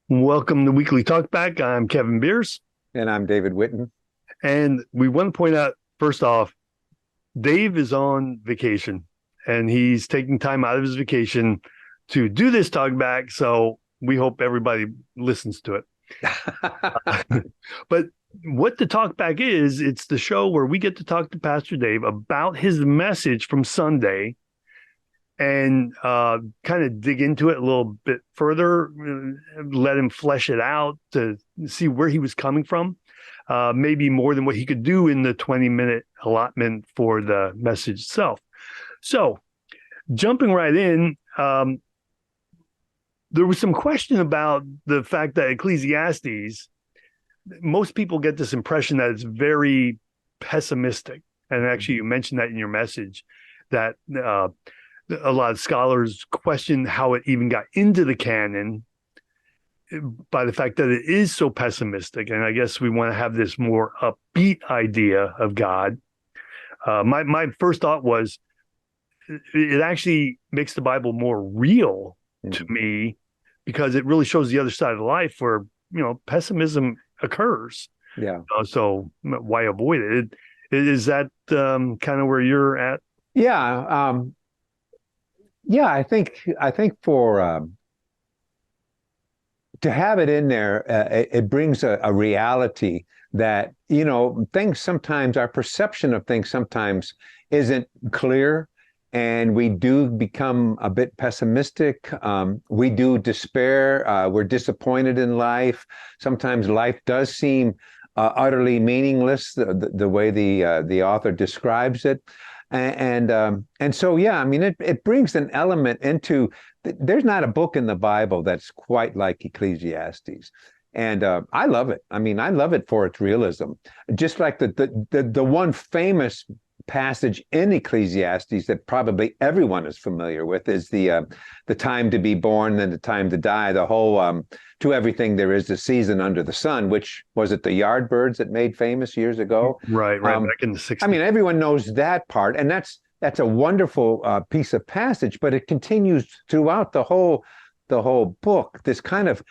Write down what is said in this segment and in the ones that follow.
Welcome to Weekly Talkback. I'm Kevin Beers, And I'm David Witten. and we want to point out first off, Dave is on vacation, and he's taking time out of his vacation to do this talkback. So we hope everybody listens to it. But what the talkback is, it's the show where we get to talk to Pastor Dave about his message from Sunday and kind of dig into it a little bit further, let him flesh it out to see where he was coming from, maybe more than what he could do in the 20-minute allotment for the message itself. So jumping right in, there was some question about the fact that Ecclesiastes, most people get this impression that it's very pessimistic. And actually, you mentioned that in your message, that a lot of scholars question how it even got into the canon by the fact that it is so pessimistic. And I guess we want to have this more upbeat idea of God. My first thought was it actually makes the Bible more real to me, because it really shows the other side of life where, pessimism occurs. Yeah. So why avoid it? Is that kind of where you're at? Yeah. Yeah, I think for to have it in there, it brings a reality that, things sometimes, our perception of things sometimes isn't clear, and we do become a bit pessimistic. We do despair. We're disappointed in life. Sometimes life does seem utterly meaningless, the way the author describes it. And so, yeah, I mean, it brings an element into, there's not a book in the Bible that's quite like Ecclesiastes. And I love it. I mean, I love it for its realism. Just like the one famous passage in Ecclesiastes that probably everyone is familiar with is the time to be born and the time to die. The whole to everything there is a season under the sun, which was it the Yardbirds that made famous years ago? Right, back in the 60s. I mean, everyone knows that part, and that's a wonderful piece of passage, but it continues throughout the whole book. This kind of,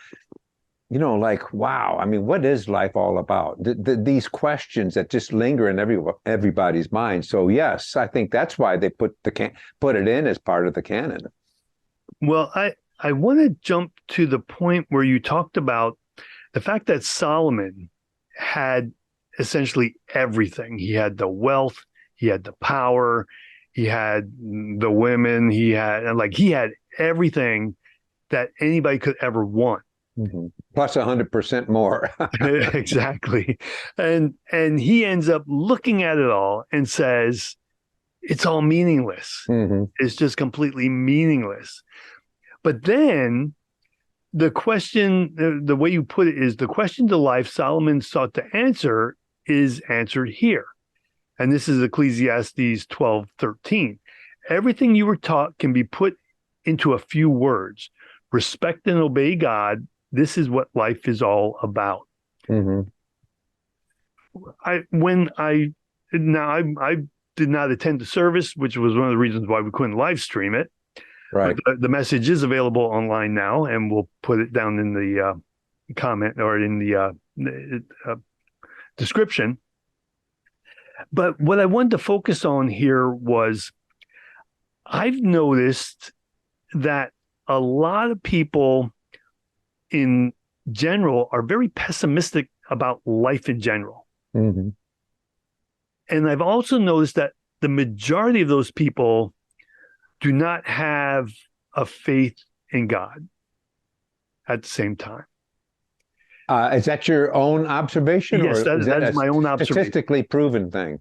like, wow, I mean, what is life all about? These questions that just linger in everybody's mind. So yes, I think that's why they put it in as part of the canon. Well, I want to jump to the point where you talked about the fact that Solomon had essentially everything. He had the wealth, he had the power, he had the women, he had everything that anybody could ever want. Mm-hmm. Plus 100% more. Exactly. And he ends up looking at it all and says, it's all meaningless. Mm-hmm. It's just completely meaningless. But then the question, the way you put it is, the question to life Solomon sought to answer is answered here. And this is Ecclesiastes 12:13. Everything you were taught can be put into a few words. Respect and obey God. This is what life is all about. Mm-hmm. I did not attend the service, which was one of the reasons why we couldn't live stream it. Right. The message is available online now, and we'll put it down in the comment or in the description. But what I wanted to focus on here was, I've noticed that a lot of people in general are very pessimistic about life in general. Mm-hmm. And I've also noticed that the majority of those people do not have a faith in God at the same time. Is that your own observation? Yes, or that is my own observation. Statistically proven thing?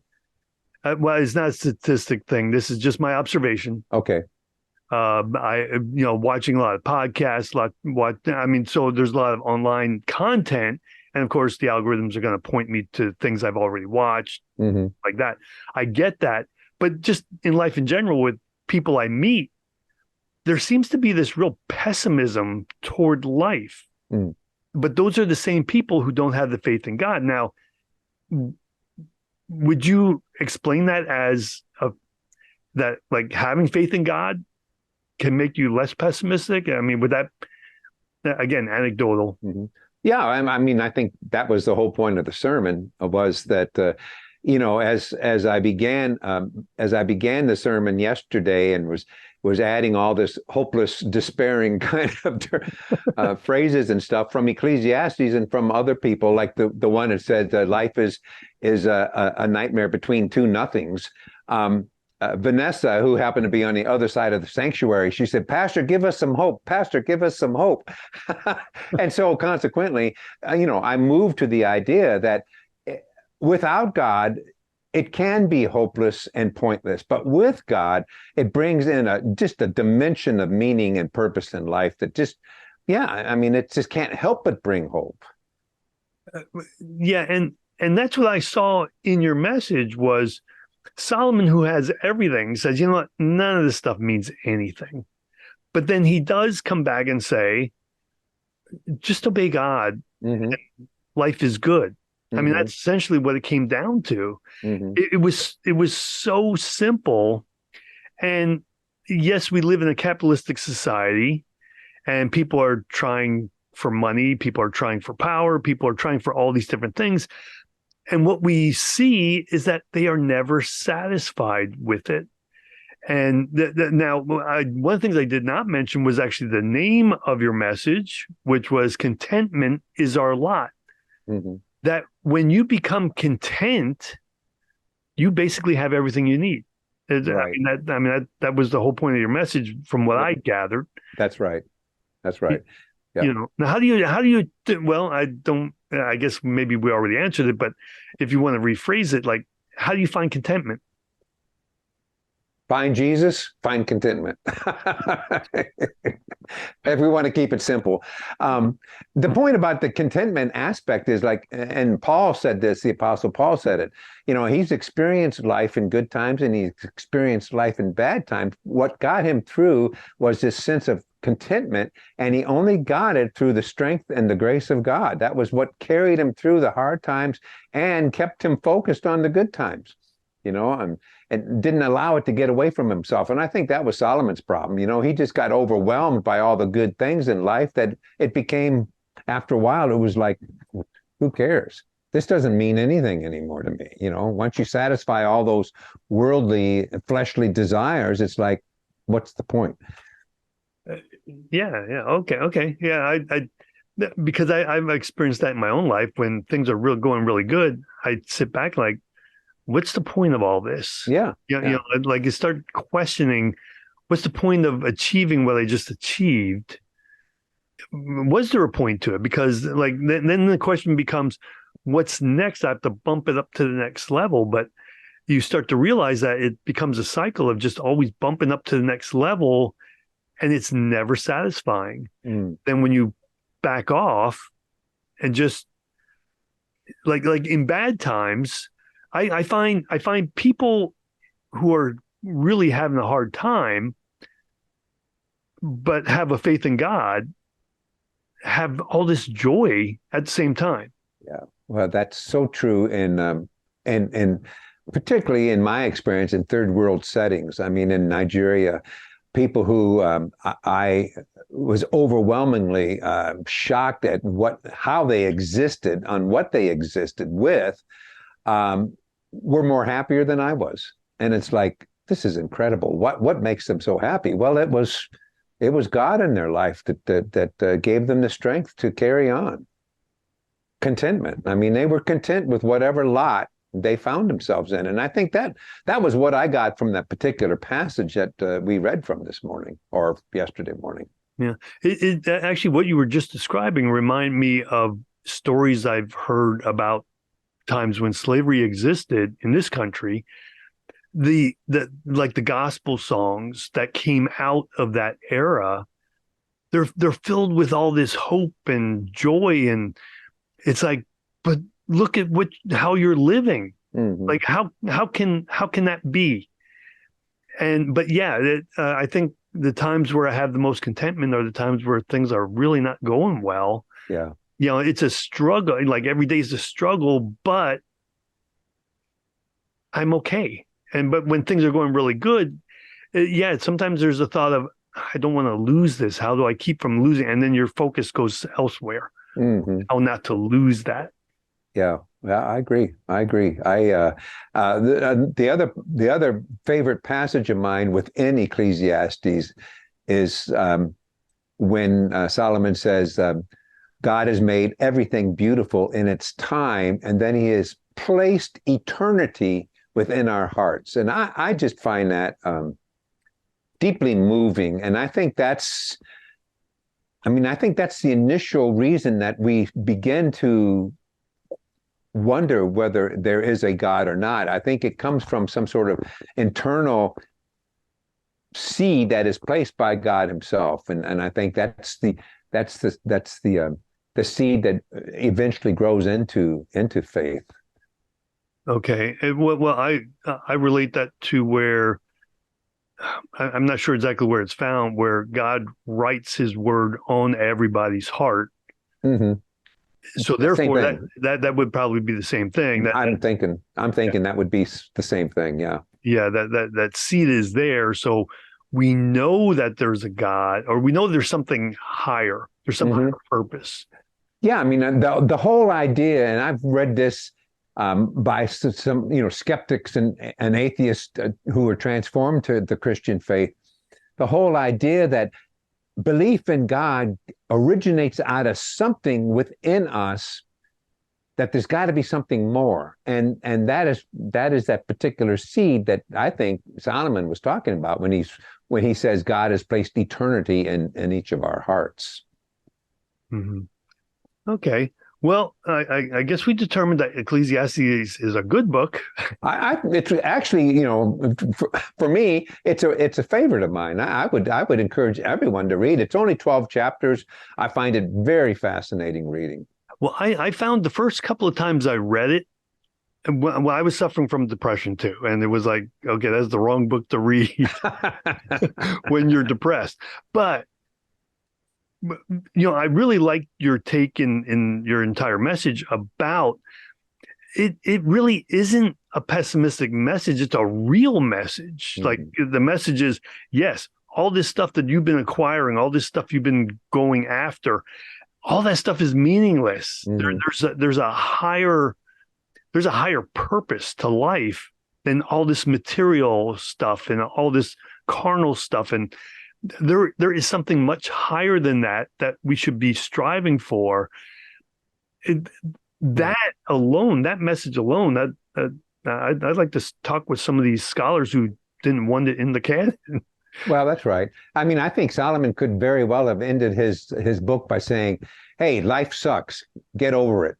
Well, it's not a statistic thing. This is just my observation. Okay. Watching a lot of podcasts, so there's a lot of online content. And of course, the algorithms are going to point me to things I've already watched, mm-hmm. like that. I get that. But just in life in general, with people I meet, there seems to be this real pessimism toward life. Mm. But those are the same people who don't have the faith in God. Now, would you explain that as that like having faith in God can make you less pessimistic? I mean, would that again, anecdotal. Mhm. Yeah, I mean, I think that was the whole point of the sermon was that as I began the sermon yesterday and was adding all this hopeless, despairing kind of phrases and stuff from Ecclesiastes and from other people, like the one that said life is a nightmare between two nothings. Vanessa, who happened to be on the other side of the sanctuary, she said, "Pastor, give us some hope. Pastor, give us some hope." And so consequently, I moved to the idea that without God, it can be hopeless and pointless. But with God, it brings in just a dimension of meaning and purpose in life that it just can't help but bring hope. Yeah, and that's what I saw in your message was Solomon, who has everything, says, you know what, none of this stuff means anything. But then he does come back and say, just obey God. Mm-hmm. Life is good. Mm-hmm. I mean, that's essentially what it came down to. Mm-hmm. It was so simple. And yes, we live in a capitalistic society and people are trying for money, people are trying for power, people are trying for all these different things. And what we see is that they are never satisfied with it. And now, one of the things I did not mention was actually the name of your message, which was Contentment is Our Lot. Mm-hmm. That when you become content, you basically have everything you need. Right. That was the whole point of your message from what I gathered. That's right. That's right. Yeah. Now how do you, well, I guess maybe we already answered it, but if you want to rephrase it, like, how do you find contentment? Find Jesus, find contentment. If we want to keep it simple. The point about the contentment aspect is like, and Paul said this, the Apostle Paul said it, he's experienced life in good times and he's experienced life in bad times. What got him through was this sense of contentment, and he only got it through the strength and the grace of God. That was what carried him through the hard times and kept him focused on the good times, and didn't allow it to get away from himself. And I think that was Solomon's problem. He just got overwhelmed by all the good things in life that it became, after a while, it was like, who cares? This doesn't mean anything anymore to me. Once you satisfy all those worldly, fleshly desires, it's like, what's the point? Yeah. Okay. Yeah. Because I've experienced that in my own life. When things are going really good, I sit back like, what's the point of all this? Yeah. Like you start questioning, what's the point of achieving what I just achieved? Was there a point to it? Because like then the question becomes, what's next? I have to bump it up to the next level. But you start to realize that it becomes a cycle of just always bumping up to the next level, and it's never satisfying. Then when you back off and just like in bad times, I find people who are really having a hard time, but have a faith in God, have all this joy at the same time. Yeah, well, that's so true, and particularly in my experience in third world settings. I mean, in Nigeria, people who I was overwhelmingly shocked at how they existed, on what they existed with. Were more happier than I was. And it's like, this is incredible. What makes them so happy? Well, it was God in their life that gave them the strength to carry on. Contentment. I mean, they were content with whatever lot they found themselves in. And I think that was what I got from that particular passage that we read from this morning or yesterday morning. Yeah. It actually, what you were just describing remind me of stories I've heard about times when slavery existed in this country. The gospel songs that came out of that era, they're filled with all this hope and joy, and it's like, but look at how you're living. Mm-hmm. Like how can that be? But yeah, I think the times where I have the most contentment are the times where things are really not going well. Yeah. It's a struggle. Like every day is a struggle, but I'm okay. But when things are going really good, sometimes there's a thought of, I don't want to lose this. How do I keep from losing? And then your focus goes elsewhere. How not to lose that. Yeah, I agree. The other favorite passage of mine within Ecclesiastes is when Solomon says, God has made everything beautiful in its time, and then he has placed eternity within our hearts. And I just find that deeply moving. And I think that's the initial reason that we begin to wonder whether there is a God or not. I think it comes from some sort of internal seed that is placed by God himself. And I think that's the seed that eventually grows into faith. Okay. Well, I relate that to where I'm not sure exactly where it's found, where God writes his word on everybody's heart. Mm-hmm. So therefore that would probably be the same thing. I'm thinking that would be the same thing. Yeah. Yeah. That seed is there. So we know that there's a God, or we know there's something higher. There's some higher purpose. Yeah. I mean, the whole idea, and I've read this by some skeptics and atheists who were transformed to the Christian faith. The whole idea that belief in God originates out of something within us, that there's got to be something more, and that is that particular seed that I think Solomon was talking about when he says God has placed eternity in each of our hearts. Mm-hmm. Okay. Well, I guess we determined that Ecclesiastes is a good book. It's actually, for me, it's a favorite of mine. I would encourage everyone to read. It's only 12 chapters. I find it very fascinating reading. Well, I found the first couple of times I read it, well, I was suffering from depression too, and it was like, okay, that's the wrong book to read when you're depressed. But I really like your take in your entire message about it. It really isn't a pessimistic message. It's a real message. Mm-hmm. Like the message is, yes, all this stuff that you've been acquiring, all this stuff you've been going after, all that stuff is meaningless. Mm-hmm. There's a higher purpose to life than all this material stuff and all this carnal stuff. And there is something much higher than that we should be striving for. That message alone, I'd like to talk with some of these scholars who didn't want it in the canon. Well, that's right. I mean, I think Solomon could very well have ended his book by saying, hey, life sucks. Get over it.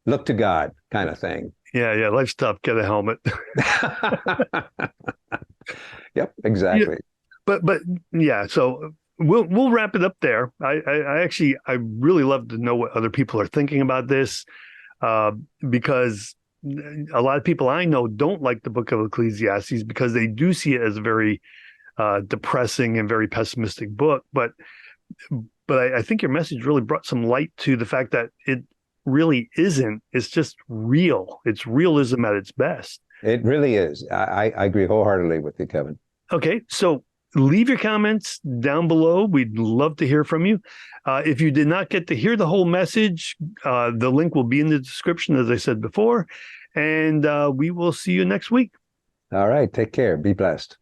Look to God, kind of thing. Yeah, life's tough. Get a helmet. Yep, exactly. Yeah. But yeah, so we'll wrap it up there. I really love to know what other people are thinking about this, because a lot of people I know don't like the book of Ecclesiastes because they do see it as a very depressing and very pessimistic book. But I think your message really brought some light to the fact that it really isn't. It's just real. It's realism at its best. It really is. I agree wholeheartedly with you, Kevin. Okay, so leave your comments down below. We'd love to hear from you. If you did not get to hear the whole message, the link will be in the description, as I said before. And we will see you next week. All right. Take care. Be blessed.